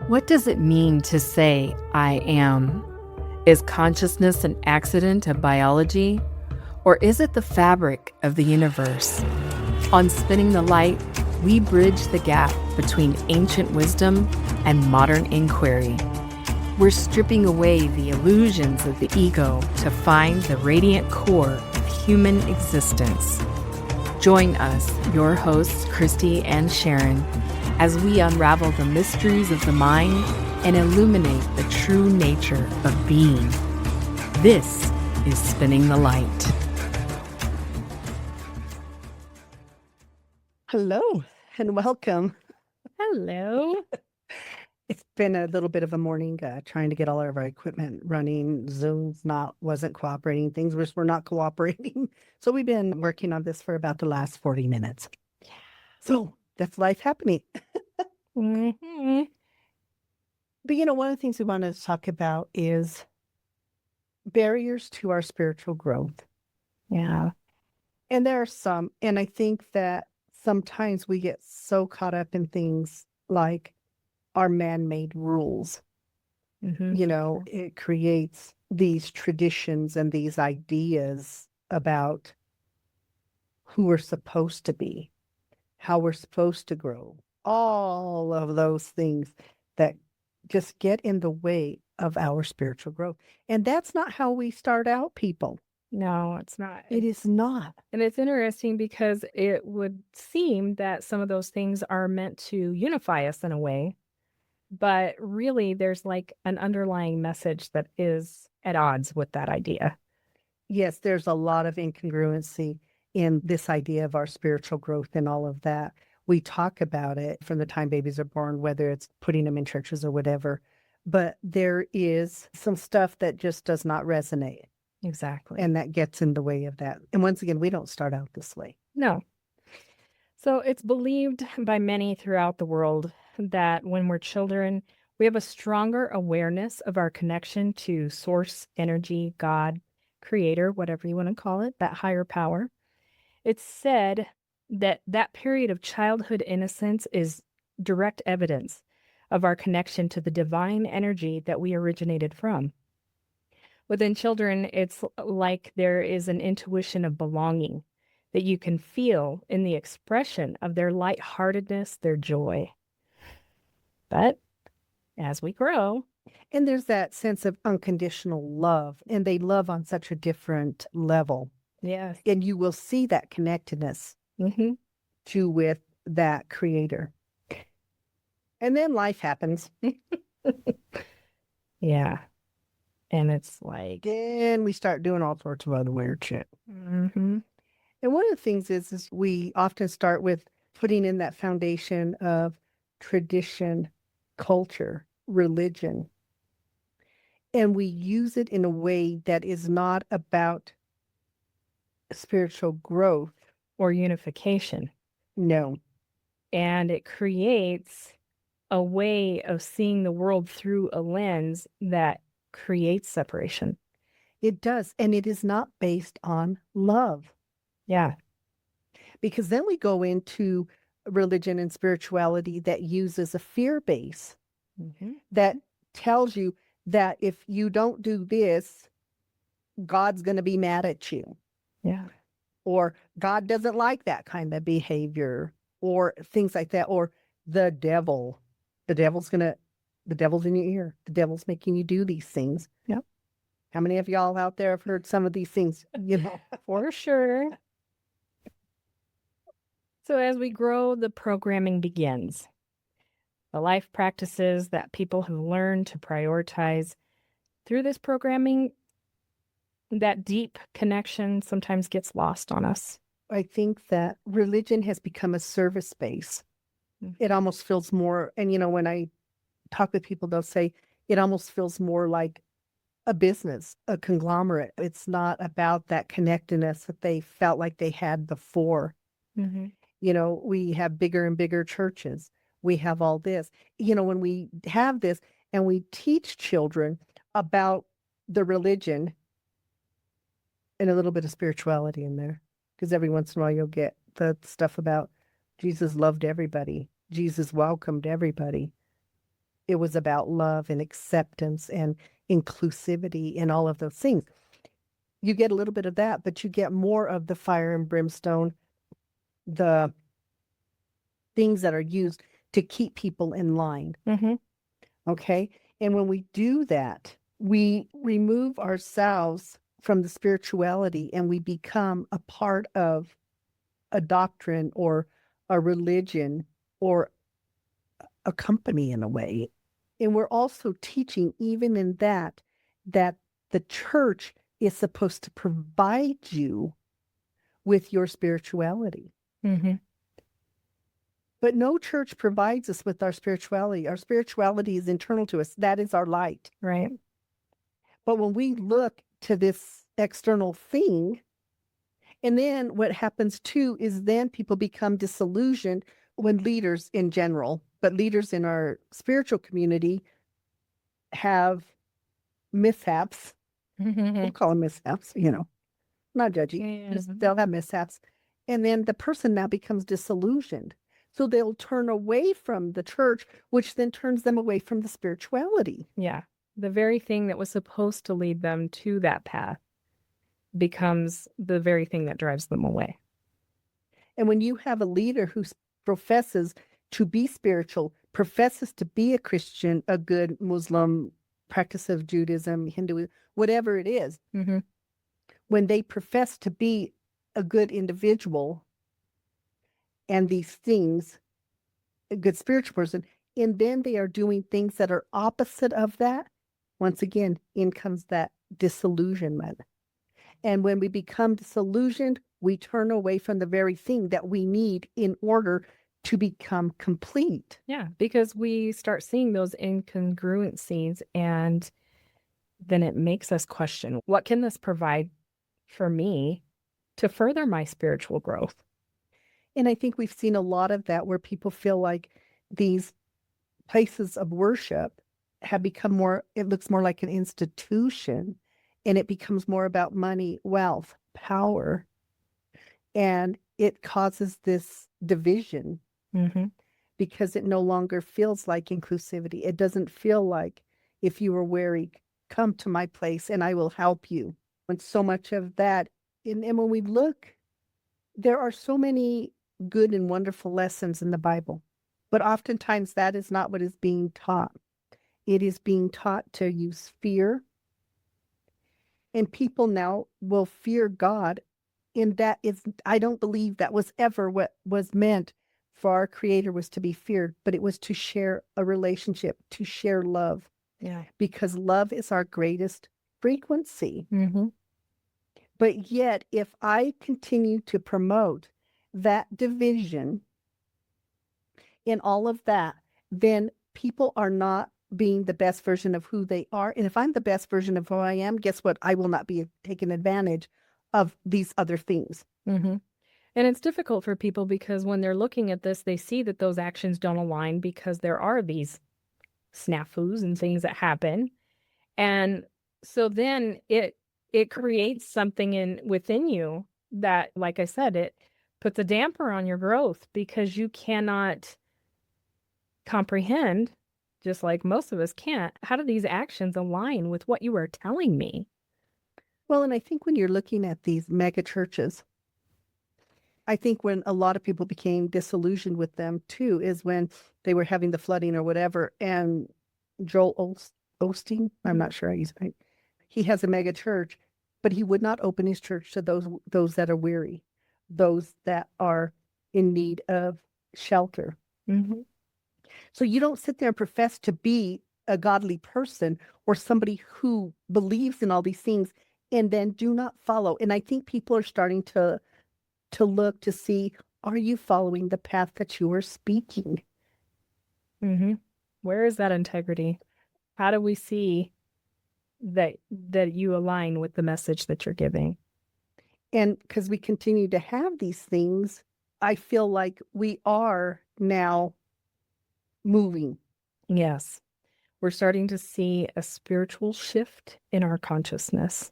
What does it mean to say, I am? Is consciousness an accident of biology? Or is it the fabric of the universe? On Spinning the Light, we bridge the gap between ancient wisdom and modern inquiry. We're stripping away the illusions of the ego to find the radiant core of human existence. Join us, your hosts, Christy and Sharon, as we unravel the mysteries of the mind and illuminate the true nature of being. This is Spinning the Light. Hello and welcome. Hello. It's been a little bit of a morning trying to get all of our equipment running. Zoom's wasn't cooperating. Things were not cooperating. So we've been working on this for about the last 40 minutes. Yeah. So that's life happening. Mm-hmm. But one of the things we want to talk about is barriers to our spiritual growth. Yeah. And there are some, and I think that sometimes we get so caught up in things like our man-made rules. Mm-hmm. It creates these traditions and these ideas about who we're supposed to be, how we're supposed to grow, all of those things that just get in the way of our spiritual growth. And that's not how we start out, people. No, it's not. It is not. And it's interesting because it would seem that some of those things are meant to unify us in a way. But really, there's like an underlying message that is at odds with that idea. Yes, there's a lot of incongruency in this idea of our spiritual growth and all of that. We talk about it from the time babies are born, whether it's putting them in churches or whatever. But there is some stuff that just does not resonate. Exactly. And that gets in the way of that. And once again, we don't start out this way. No. So it's believed by many throughout the world that when we're children, we have a stronger awareness of our connection to source, energy, God, creator, whatever you want to call it, that higher power. It's said that that period of childhood innocence is direct evidence of our connection to the divine energy that we originated from. Within children, it's like there is an intuition of belonging that you can feel in the expression of their lightheartedness, their joy. But as we grow, and there's that sense of unconditional love, and they love on such a different level. yes, And you will see that connectedness to with that creator. And then life happens. yeah. And it's like, Then we start doing all sorts of other weird shit. mm-hmm. And one of the things is we often start with putting in that foundation of tradition, culture, religion. And we use it in a way that is not about spiritual growth or unification. No. And it creates a way of seeing the world through a lens that creates separation. It does. And it is not based on love. Yeah. Because then we go into religion and spirituality that uses a fear base that tells you that if you don't do this, God's going to be mad at you. Yeah. Or God doesn't like that kind of behavior, or things like that. Or the devil's in your ear. The devil's making you do these things. Yep. How many of y'all out there have heard some of these things? For sure. So as we grow, the programming begins. The life practices that people have learned to prioritize through this programming, that deep connection sometimes gets lost on us. I think that religion has become a service base. It almost feels more, and when I talk with people, they'll say it almost feels more like a business, a conglomerate. It's not about that connectedness that they felt like they had before. We have bigger and bigger churches. We have all this. When we have this and we teach children about the religion and a little bit of spirituality in there, because every once in a while you'll get the stuff about Jesus loved everybody. Jesus welcomed everybody. it was about love and acceptance and inclusivity and all of those things. You get a little bit of that, but you get more of the fire and brimstone, the things that are used to keep people in line. Mm-hmm. Okay. And when we do that, we remove ourselves from the spirituality and we become a part of a doctrine or a religion or a company in a way. And we're also teaching, even in that, that the church is supposed to provide you with your spirituality. Mm-hmm. But no church provides us with our spirituality. Our spirituality is internal to us. That is our light. Right. But when we look to this external thing, and then what happens too is then people become disillusioned when leaders in general, but leaders in our spiritual community have mishaps. Mm-hmm. We'll call them mishaps, not judgy. Just they'll have mishaps. And then the person now becomes disillusioned. So they'll turn away from the church, which then turns them away from the spirituality. Yeah. The very thing that was supposed to lead them to that path becomes the very thing that drives them away. And when you have a leader who professes to be spiritual, professes to be a Christian, a good Muslim, practice of Judaism, Hindu, whatever it is, Mm-hmm. when they profess to be a good individual and these things, a good spiritual person, and then they are doing things that are opposite of that, once again, in comes that disillusionment. And when we become disillusioned, we turn away from the very thing that we need in order to become complete. Yeah, because we start seeing those incongruencies, and then it makes us question, what can this provide for me to further my spiritual growth? And I think we've seen a lot of that where people feel like these places of worship have become more, it looks more like an institution, and it becomes more about money, wealth, power, and it causes this division Mm-hmm. because it no longer feels like inclusivity. It doesn't feel like, if you are weary, come to my place and I will help you. And so much of that, and when we look, there are so many good and wonderful lessons in the Bible, but oftentimes that is not what is being taught. It is being taught to use fear, and people now will fear God. And that is, I don't believe that was ever what was meant for our Creator, was to be feared, but it was to share a relationship, to share love, Yeah. because love is our greatest frequency. Mm-hmm. But yet, if I continue to promote that division in all of that, then people are not being the best version of who they are. And if I'm the best version of who I am, guess what? I will not be taken advantage of these other things. Mm-hmm. And it's difficult for people because when they're looking at this, they see that those actions don't align because there are these snafus and things that happen. And so then it creates something within you that, like I said, it puts a damper on your growth because you cannot comprehend, just like most of us can't, how do these actions align with what you are telling me? Well, and I think when you're looking at these mega churches, I think when a lot of people became disillusioned with them too is when they were having the flooding or whatever. And Joel Osteen, I'm not sure how he's right. He has a mega church, but he would not open his church to those that are weary, those that are in need of shelter. Mm-hmm. So you don't sit there and profess to be a godly person or somebody who believes in all these things and then do not follow. And I think people are starting to look to see, are you following the path that you are speaking? Mm-hmm. Where is that integrity? How do we see that you align with the message that you're giving? And because we continue to have these things, I feel like we are now moving. Yes. We're starting to see a spiritual shift in our consciousness.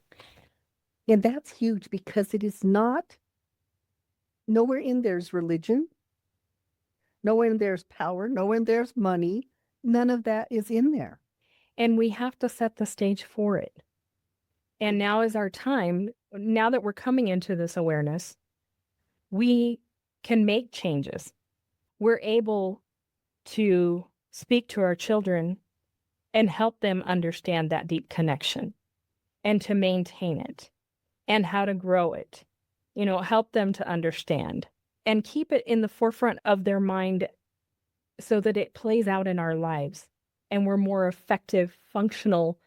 And that's huge because it is not, nowhere in there's religion, nowhere in there's power, nowhere in there's money, None of that is in there. And we have to set the stage for it. And now is our time. Now that we're coming into this awareness, we can make changes. We're able to speak to our children and help them understand that deep connection and to maintain it and how to grow it. Help them to understand and keep it in the forefront of their mind so that it plays out in our lives and we're more effective, functional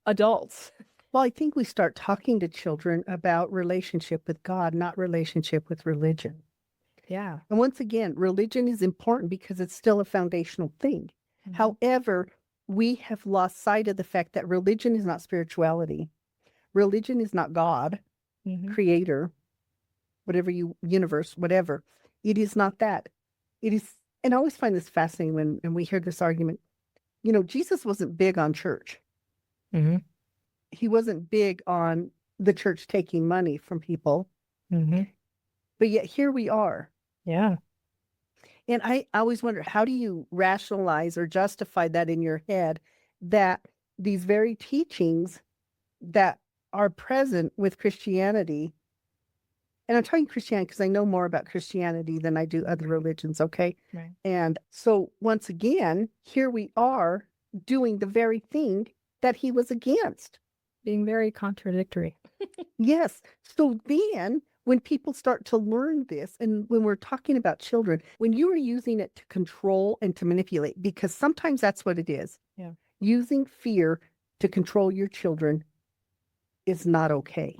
adults. Well, I think we start talking to children about relationship with God, not relationship with religion. Yeah. And once again, religion is important because it's still a foundational thing. Mhm. However, we have lost sight of the fact that religion is not spirituality. Religion is not God, Mhm. creator, universe, whatever. It is not that. It is, and I always find this fascinating when we hear this argument. Jesus wasn't big on church. Mhm. He wasn't big on the church taking money from people. Mhm. But yet here we are. Yeah. And I always wonder, how do you rationalize or justify that in your head, that these very teachings that are present with Christianity, and I'm talking Christianity because I know more about Christianity than I do other religions, okay? Right. And so once again, here we are doing the very thing that he was against. Being very contradictory. Yes. So then when people start to learn this, and when we're talking about children, when you are using it to control and to manipulate, because sometimes that's what it is. Yeah. Using fear to control your children is not okay.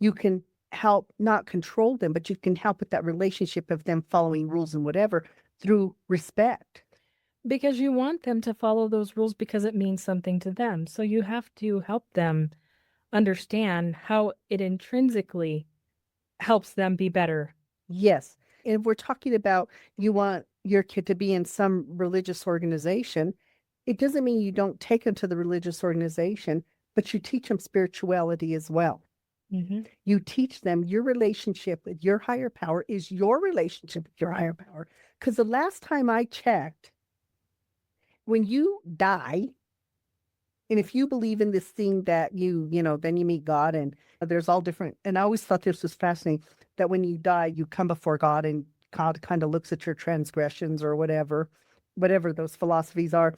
You can help not control them, but you can help with that relationship of them following rules and whatever through respect. Because you want them to follow those rules because it means something to them. So you have to help them understand how it intrinsically helps them be better. Yes. And if we're talking about you want your kid to be in some religious organization, it doesn't mean you don't take them to the religious organization, but you teach them spirituality as well. Mhm. You teach them your relationship with your higher power is your relationship with your higher power. Because the last time I checked, when you die, and if you believe in this thing that then you meet God, and there's all different, and I always thought this was fascinating, that when you die, you come before God and God kind of looks at your transgressions or whatever those philosophies are.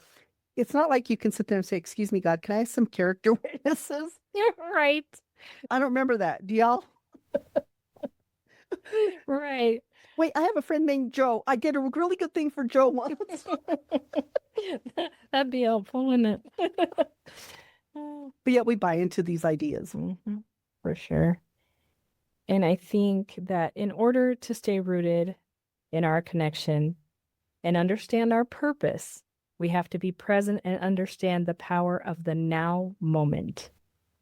It's not like you can sit there and say, "Excuse me, God, can I have some character witnesses?" You're right. I don't remember that. Do y'all? Right. Wait, I have a friend named Joe. I did a really good thing for Joe once. That'd be helpful, wouldn't it? But yet we buy into these ideas. Mhm. For sure. And I think that in order to stay rooted in our connection and understand our purpose, we have to be present and understand the power of the now moment.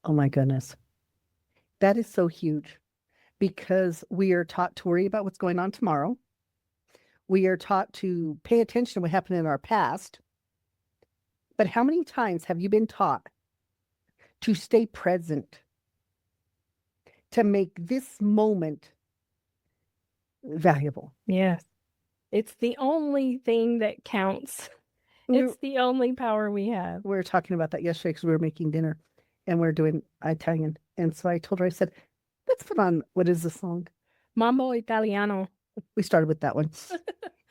Oh my goodness. That is so huge because we are taught to worry about what's going on tomorrow. We are taught to pay attention to what happened in our past. But how many times have you been taught to stay present, to make this moment valuable? Yes. It's the only thing that counts. It's the only power we have. We were talking about that yesterday because we were making dinner and we are doing Italian. And so I told her, I said, let's put on, what is the song? Mambo Italiano. We started with that one.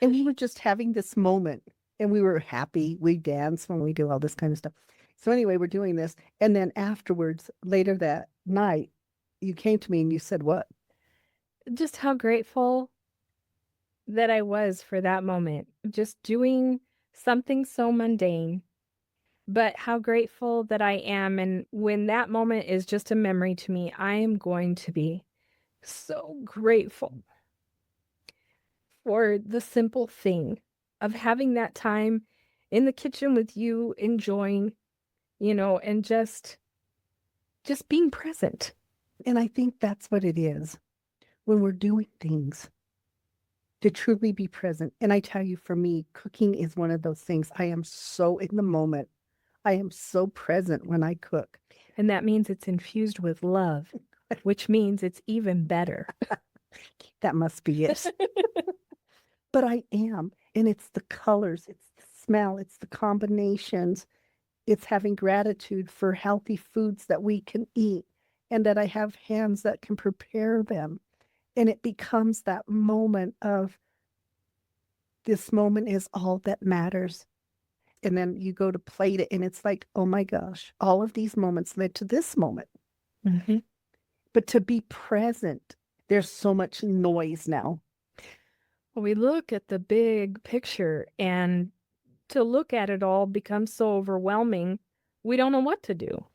And we were just having this moment and we were happy. We dance when we do all this kind of stuff. So anyway, we're doing this. And then afterwards, later that night, you came to me and you said, what? Just how grateful that I was for that moment. Just doing something so mundane, but how grateful that I am. And when that moment is just a memory to me, I am going to be so grateful for the simple thing of having that time in the kitchen with you, enjoying, and just being present. And I think that's what it is when we're doing things, to truly be present. And I tell you, for me, cooking is one of those things. I am so in the moment. I am so present when I cook. And that means it's infused with love, which means it's even better. That must be it. But I am. And it's the colors, it's the smell, it's the combinations, it's having gratitude for healthy foods that we can eat and that I have hands that can prepare them. And it becomes that moment of this moment is all that matters. And then you go to plate it and it's like, oh my gosh, all of these moments led to this moment. Mm-hmm. But to be present, there's so much noise now. Well, we look at the big picture, and to look at it all becomes so overwhelming, we don't know what to do.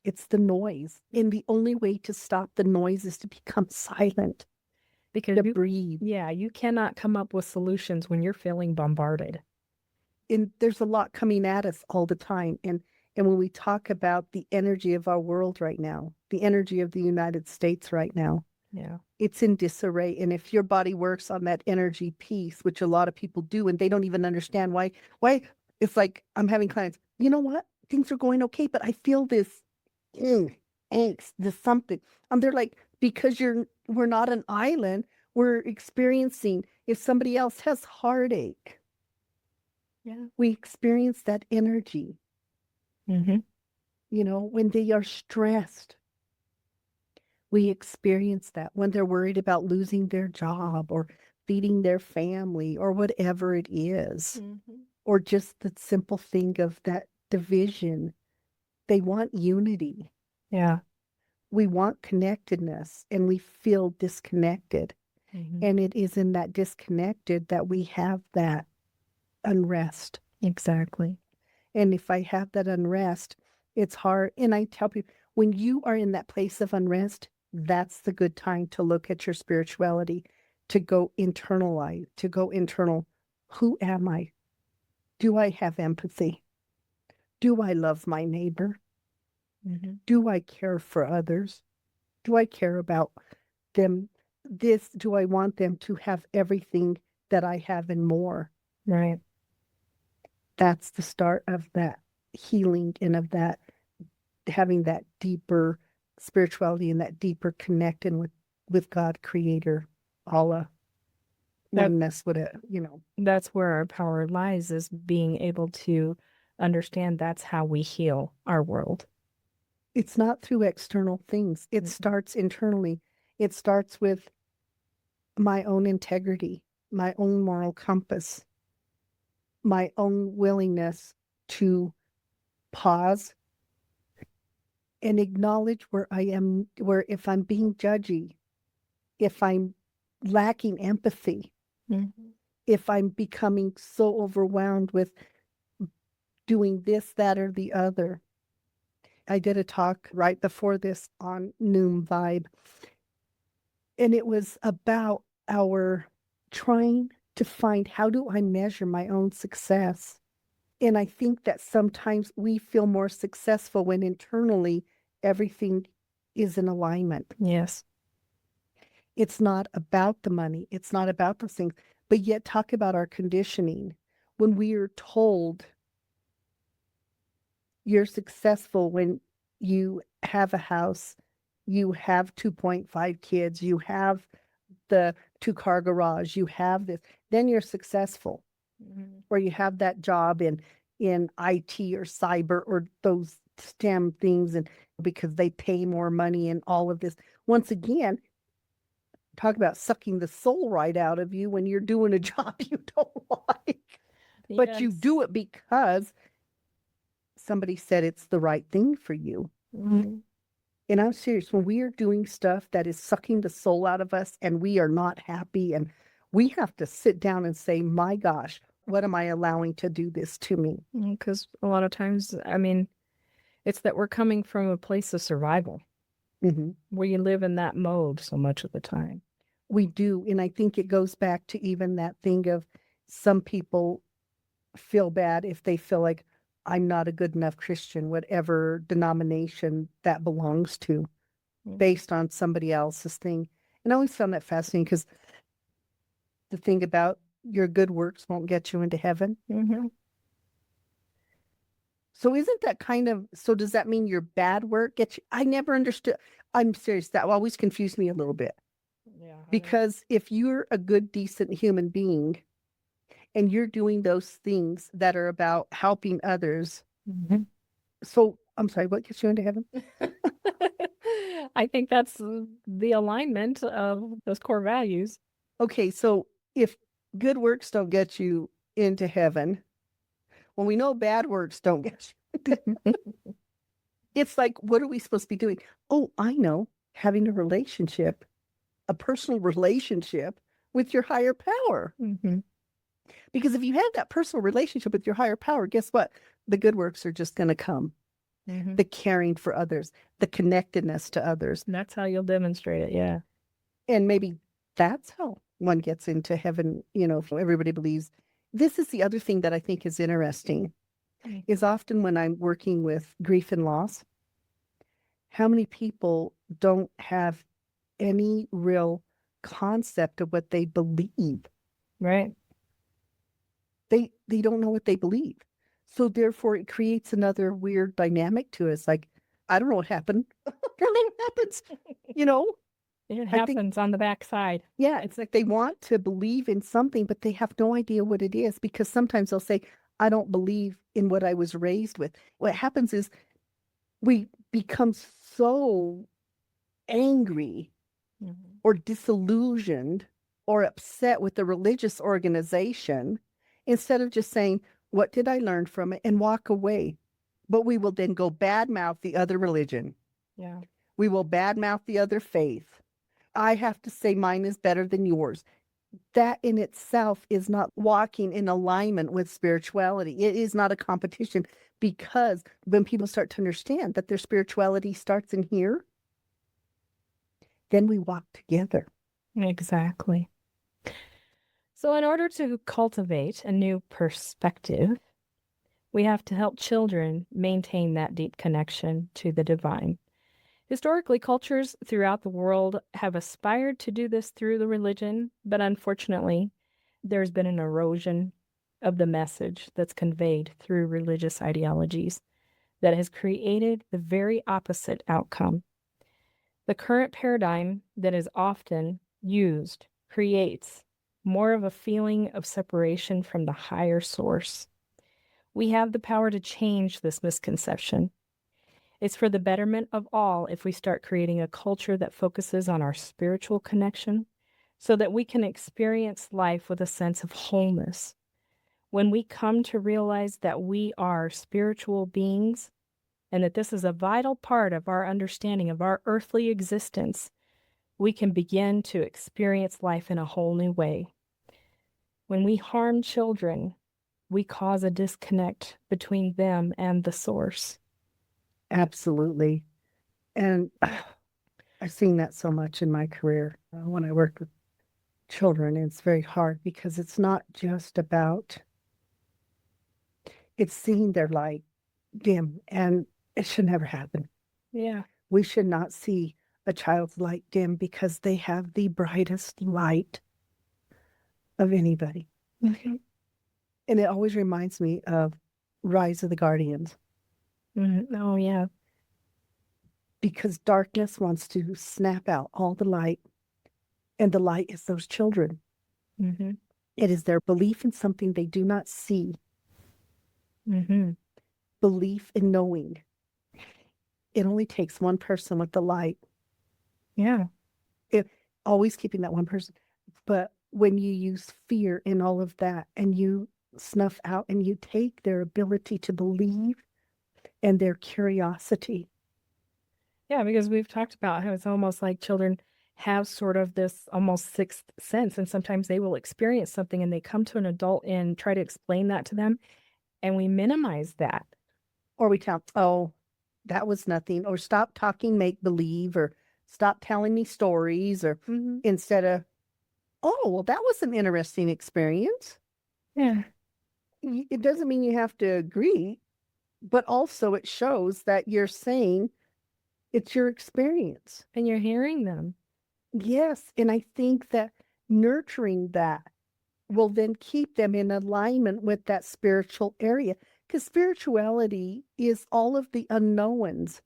It's the noise. And the only way to stop the noise is to become silent, Because to you, breathe. yeah, you cannot come up with solutions when you're feeling bombarded. And there's a lot coming at us all the time. And when we talk about the energy of our world right now, the energy of the United States right now, Yeah. it's in disarray. And if your body works on that energy piece, which a lot of people do, and they don't even understand why it's like I'm having clients, you know what? Things are going okay, but I feel this angst, this something. And they're like, because we're not an island, we're experiencing if somebody else has heartache, Yeah. we experience that energy, Mm-hmm. when they are stressed. We experience that when they're worried about losing their job or feeding their family or whatever it is, Mm-hmm. or just the simple thing of that division. They want unity. Yeah. We want connectedness and we feel disconnected. Mm-hmm. And it is in that disconnected that we have that unrest. Exactly. And if I have that unrest, it's hard. And I tell people, when you are in that place of unrest, that's the good time to look at your spirituality, to go internalize, to go internal. Who am I? Do I have empathy? Do I love my neighbor? Mm-hmm. Do I care for others? Do I care about them? Do I want them to have everything that I have and more? Right. That's the start of that healing and of that having that deeper spirituality and that deeper connecting with God, Creator, Allah, That oneness with it. that's where our power lies, is being able to understand that's how we heal our world. It's not through external things. It Mm-mm. starts internally. It starts with my own integrity, my own moral compass, my own willingness to pause and acknowledge where I am, where if I'm being judgy, if I'm lacking empathy, Mm-hmm. if I'm becoming so overwhelmed with doing this, that, or the other. I did a talk right before this on Noom Vibe, and it was about our trying to find how do I measure my own success. And I think that sometimes we feel more successful when internally everything is in alignment. Yes. It's not about the money. It's not about those things. But yet talk about our conditioning. When we are told you're successful when you have a house, you have 2.5 kids, you have the 2-car garage, you have this, then you're successful. Mm-hmm. Or you have that job in IT or cyber or those STEM things, and because they pay more money and all of this. Once again, talk about sucking the soul right out of you when you're doing a job you don't like. But you Yes. do it because somebody said it's the right thing for you. Mm-hmm. And I'm serious, when we are doing stuff that is sucking the soul out of us and we are not happy, and we have to sit down and say, my gosh, what am I allowing to do this to me? Because a lot of times, I mean, it's that we're coming from a place of survival Mm-hmm. where you live in that mode so much of the time. We do. And I think it goes back to even that thing of some people feel bad if they feel like I'm not a good enough Christian, whatever denomination that belongs to, based on somebody else's thing. And I always found that fascinating because the thing about your good works won't get you into heaven. Mm-hmm. So isn't that so does that mean your bad work gets you? I never understood. I'm serious. That always confused me a little bit. Yeah. Because if you're a good, decent human being and you're doing those things that are about helping others. Mhm. So I'm sorry, what gets you into heaven? I think that's the alignment of those core values. Okay, so if good works don't get you into heaven, well, we know bad works don't get you. It's like, what are we supposed to be doing? Oh, I know, having a relationship, a personal relationship with your higher power. Mhm. Because if you have that personal relationship with your higher power, guess what? The good works are just going to come. Mhm. The caring for others, the connectedness to others. That's how you'll demonstrate it. Yeah. And maybe that's how one gets into heaven, if everybody believes. This is the other thing that I think is interesting is often when I'm working with grief and loss, how many people don't have any real concept of what they believe. Right. They don't know what they believe. So therefore it creates another weird dynamic to us. Like, I don't know what happened. I don't know what happens. You know, It I think, happens on the backside. yeah, it's like they want to believe in something, but they have no idea what it is because sometimes they'll say, I don't believe in what I was raised with. What happens is we become so angry Mhm. or disillusioned or upset with the religious organization instead of just saying, what did I learn from it and walk away? But we will then go badmouth the other religion. Yeah. We will badmouth the other faith. I have to say mine is better than yours. That in itself is not walking in alignment with spirituality. It is not a competition because when people start to understand that their spirituality starts in here, then we walk together. Exactly. So, in order to cultivate a new perspective, we have to help children maintain that deep connection to the divine. Historically, cultures throughout the world have aspired to do this through the religion, but unfortunately, there's been an erosion of the message that's conveyed through religious ideologies that has created the very opposite outcome. The current paradigm that is often used creates more of a feeling of separation from the higher source. We have the power to change this misconception. It's for the betterment of all if we start creating a culture that focuses on our spiritual connection so that we can experience life with a sense of wholeness. When we come to realize that we are spiritual beings and that this is a vital part of our understanding of our earthly existence, we can begin to experience life in a whole new way. When we harm children, we cause a disconnect between them and the source. Absolutely. And I've seen that so much in my career when I worked with children. It's very hard because it's not just about, it's seeing their light dim, and it should never happen. Yeah. We should not see a child's light dim because they have the brightest light of anybody. Mm-hmm. And it always reminds me of Rise of the Guardians Mm-hmm. Oh, yeah. because darkness wants to snap out all the light, and the light is those children. Mm-hmm. It is their belief in something they do not see, Mm-hmm. belief in knowing. It only takes one person with the light. Yeah. It always keeping that one person. But when you use fear in all of that and you snuff out and you take their ability to believe and their curiosity. Yeah, because we've talked about how it's almost like children have sort of this almost sixth sense, and sometimes they will experience something and they come to an adult and try to explain that to them, and we minimize that. Or we tell, oh, that was nothing. Or stop talking make believe, or stop telling me stories, or Mm-hmm. instead of, oh, well, that was an interesting experience. Yeah. It doesn't mean you have to agree, but also it shows that you're saying it's your experience. And you're hearing them. Yes. And I think that nurturing that will then keep them in alignment with that spiritual area. Because spirituality is all of the unknowns,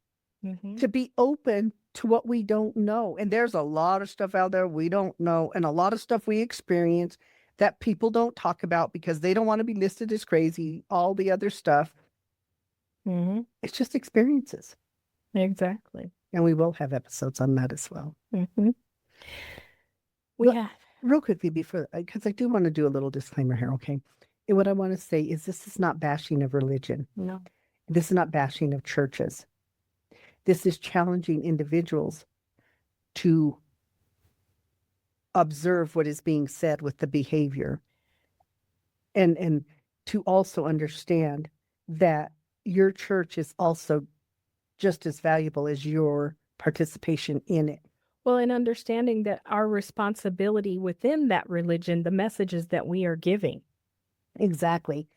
Mm-hmm. to be open to what we don't know. And there's a lot of stuff out there we don't know, and a lot of stuff we experience. that people don't talk about because they don't want to be listed as crazy, all the other stuff. Mm-hmm. It's just experiences. Exactly. And we will have episodes on that as well. Mm-hmm. We But have. real quickly before, because I do want to do a little disclaimer here, okay? And what I want to say is this is not bashing of religion. No. This is not bashing of churches. This is challenging individuals to observe what is being said with the behavior and to also understand that your church is also just as valuable as your participation in it. Well, and understanding that our responsibility within that religion, the messages that we are giving. Exactly.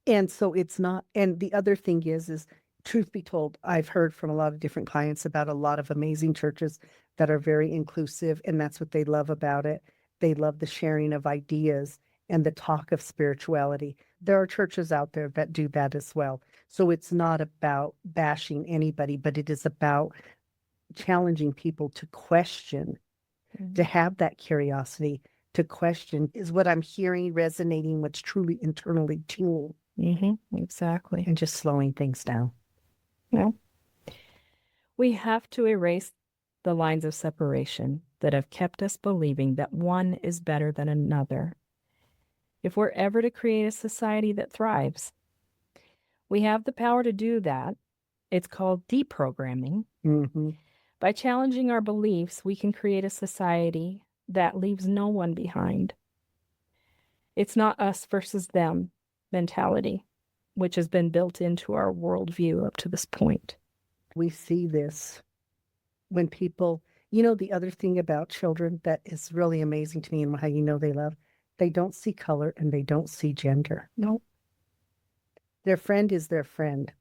And so it's not, and the other thing is truth be told, I've heard from a lot of different clients about a lot of amazing churches that are very inclusive, and that's what they love about it. They love the sharing of ideas and the talk of spirituality. There are churches out there that do that as well. So it's not about bashing anybody, but it is about challenging people to question, to have that curiosity, to question, is what I'm hearing resonating what's truly internally true? Mm-hmm. Exactly. And just slowing things down. Yeah. We have to erase the lines of separation that have kept us believing that one is better than another. If we're ever to create a society that thrives, we have the power to do that. It's called deprogramming. Mm-hmm. By challenging our beliefs, we can create a society that leaves no one behind. It's not us versus them mentality, which has been built into our worldview up to this point. We see this when people, you know, the other thing about children that is really amazing to me and how you know they love, they don't see color and they don't see gender. No. Their friend is their friend.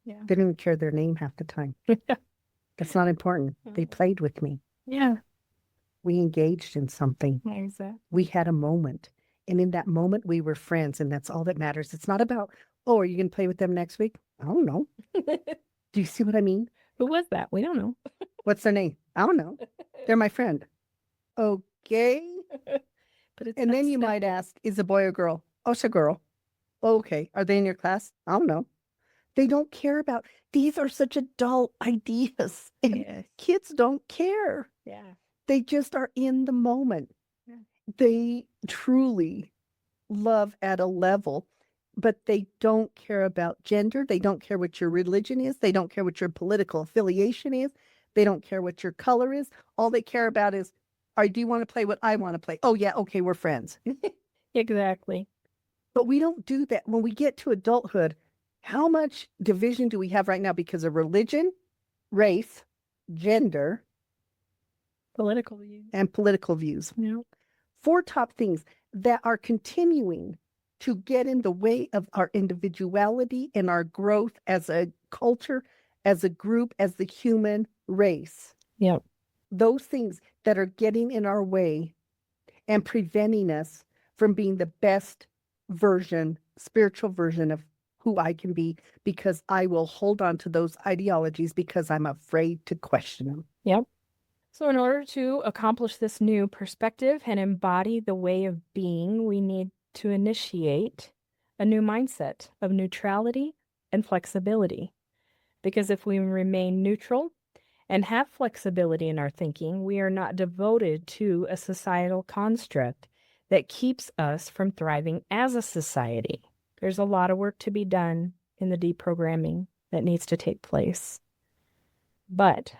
Yeah. They don't even care their name half the time. That's not important. They played with me. Yeah. We engaged in something. Exactly. We had a moment. And in that moment, we were friends. And that's all that matters. It's not about, oh, are you going to play with them next week? I don't know. Do you see what I mean? Who was that? We don't know. What's their name? I don't know. They're my friend. Okay. But it's And then you stuff. might ask, is a boy or girl? Oh, it's a girl. Okay. Are they in your class? I don't know. They don't care about, these are such adult ideas. And Yes. kids don't care. Yeah. They just are in the moment. Yeah. They truly love at a level, but they don't care about gender. They don't care what your religion is. They don't care what your political affiliation is. They don't care what your color is. All they care about is, do you want to play what I want to play? Oh, yeah. Okay. We're friends. Exactly. But we don't do that. When we get to adulthood, how much division do we have right now because of religion, race, gender, Political views. and political views? Yeah. 4 top things that are continuing to get in the way of our individuality and our growth as a culture, as a group, as the human race. Yep. Those things that are getting in our way and preventing us from being the best version, spiritual version of who I can be, because I will hold on to those ideologies because I'm afraid to question them. Yep. So in order to accomplish this new perspective and embody the way of being, we need to initiate a new mindset of neutrality and flexibility. Because if we remain neutral and have flexibility in our thinking, we are not devoted to a societal construct that keeps us from thriving as a society. There's a lot of work to be done in the deprogramming that needs to take place. But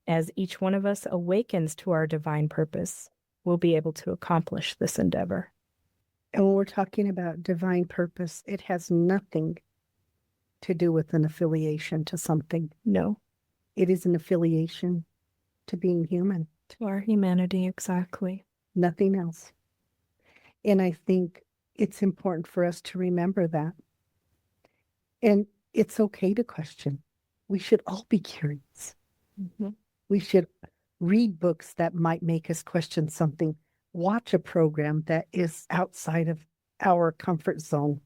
as each one of us awakens to our divine purpose, we'll be able to accomplish this endeavor. And when we're talking about divine purpose, it has nothing to do with an affiliation to something. No. It is an affiliation to being human. To our humanity, exactly. Nothing else. And I think it's important for us to remember that. And it's okay to question. We should all be curious. Mm-hmm. We should read books that might make us question something, watch a program that is outside of our comfort zone.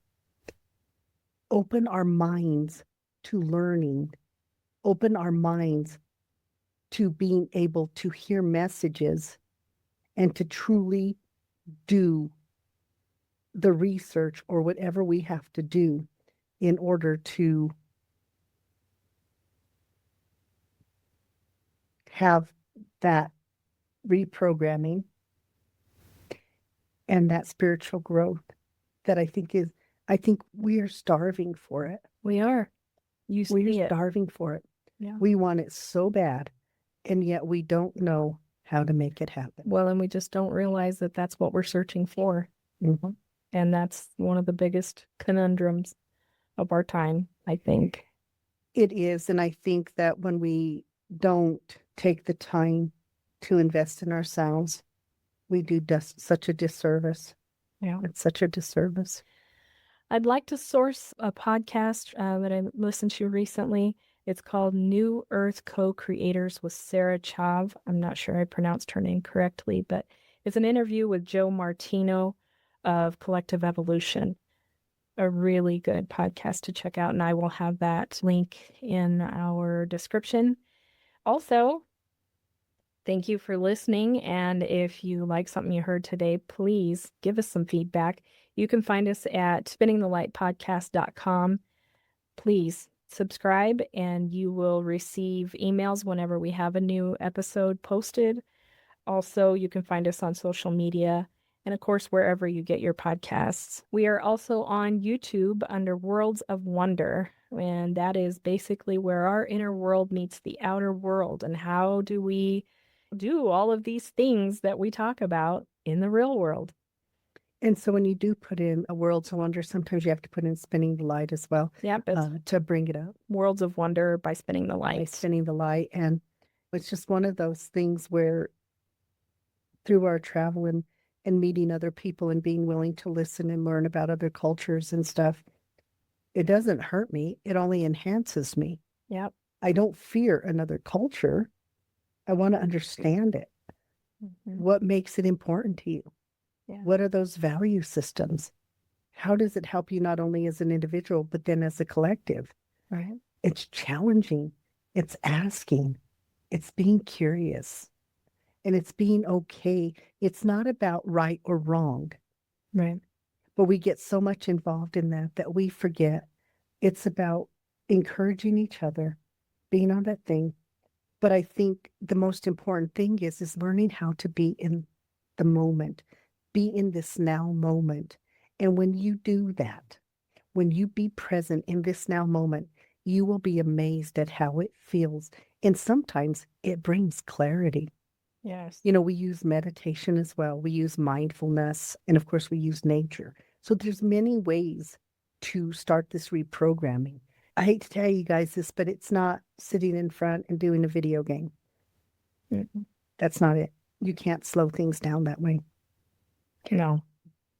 Open our minds to learning, open our minds to being able to hear messages and to truly do the research or whatever we have to do in order to have that reprogramming and that spiritual growth that I think we are starving for it. We are. You see We're it. starving for it. Yeah. We want it so bad, and yet we don't know how to make it happen. Well, and we just don't realize that that's what we're searching for. Mhm. And that's one of the biggest conundrums of our time, I think. It is, and I think that when we don't take the time to invest in ourselves, we do such a disservice. Yeah. It's such a disservice. I'd like to source a podcast that I listened to recently. It's called New Earth Co-Creators with Sarah Chav. I'm not sure I pronounced her name correctly, but it's an interview with Joe Martino of Collective Evolution. A really good podcast to check out, and I will have that link in our description. Also, thank you for listening, and if you like something you heard today, please give us some feedback. You can find us at spinningthelightpodcast.com. Please subscribe, and you will receive emails whenever we have a new episode posted. Also, you can find us on social media and, of course, wherever you get your podcasts. We are also on YouTube under Worlds of Wonder, and that is basically where our inner world meets the outer world. And how do we do all of these things that we talk about in the real world? And so when you do put in a Worlds of Wonder, sometimes you have to put in Spinning the Light as well Yep, it's to bring it up. Worlds of Wonder by Spinning the By Light. Spinning the Light. And it's just one of those things where through our travel and meeting other people and being willing to listen and learn about other cultures and stuff, it doesn't hurt me. It only enhances me. Yep. I don't fear another culture. I want to understand it. Mm-hmm. What makes it important to you? Yeah. What are those value systems? How does it help you not only as an individual, but then as a collective? Right. It's challenging. It's asking. It's being curious. And it's being okay. It's not about right or wrong. Right. But we get so much involved in that we forget it's about encouraging each other, being on that thing. But I think the most important thing is learning how to be in the moment, be in this now moment. And when you do that, when you be present in this now moment, you will be amazed at how it feels. And sometimes it brings clarity. Yes. You know, we use meditation as well. We use mindfulness, and of course we use nature. So there's many ways to start this reprogramming. I hate to tell you guys this, but it's not sitting in front and doing a video game. Mm-hmm. That's not it. You can't slow things down that way. No.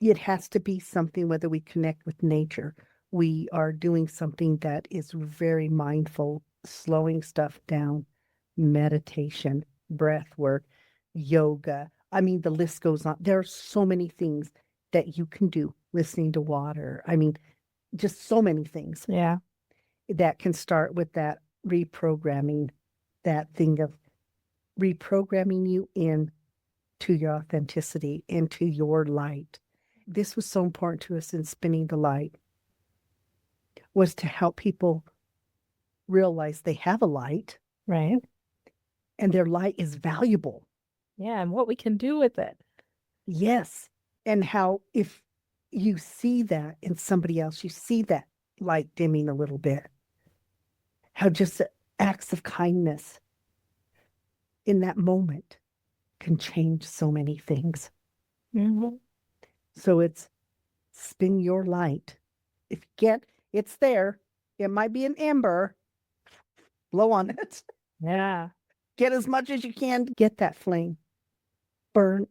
It has to be something, whether we connect with nature, we are doing something that is very mindful, slowing stuff down, meditation, breath work, yoga. I mean, the list goes on. There are so many things that you can do, listening to water. I mean, just so many things Yeah. that can start with that reprogramming, that thing of reprogramming you in to your authenticity, into your light. This was so important to us in Spinning the Light, was to help people realize they have a light. Right. And their light is valuable. Yeah, and what we can do with it. Yes. And how if you see that in somebody else, you see that light dimming a little bit, how just acts of kindness in that moment can change so many things. Mm-hmm. So it's spin your light. If you get, it's there. It might be an ember. Blow on it. Yeah. Get as much as you can. Get that flame. Burn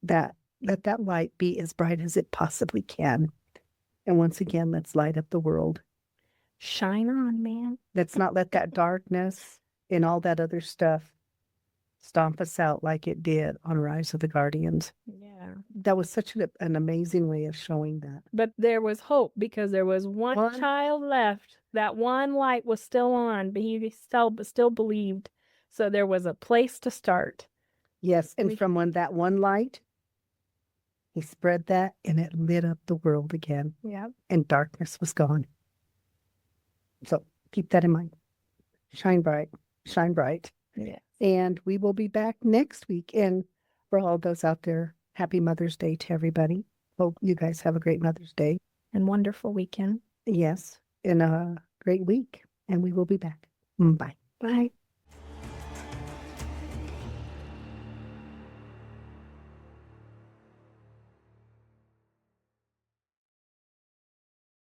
that. Let that light be as bright as it possibly can. And once again, let's light up the world. Shine on, man. Let's not let that darkness and all that other stuff stomp us out like it did on Rise of the Guardians. Yeah. That was such an amazing way of showing that. But there was hope because there was one child left. That one light was still on, but he still believed. So there was a place to start. Yes, and from when that one light, He spread that and it lit up the world again, Yeah. and darkness was gone. So keep that in mind. Shine bright, shine bright. Yeah. And we will be back next week. And for all those out there, happy Mother's Day to everybody. Hope you guys have a great Mother's Day. And wonderful weekend. Yes, and a great week. And we will be back. Bye. Bye.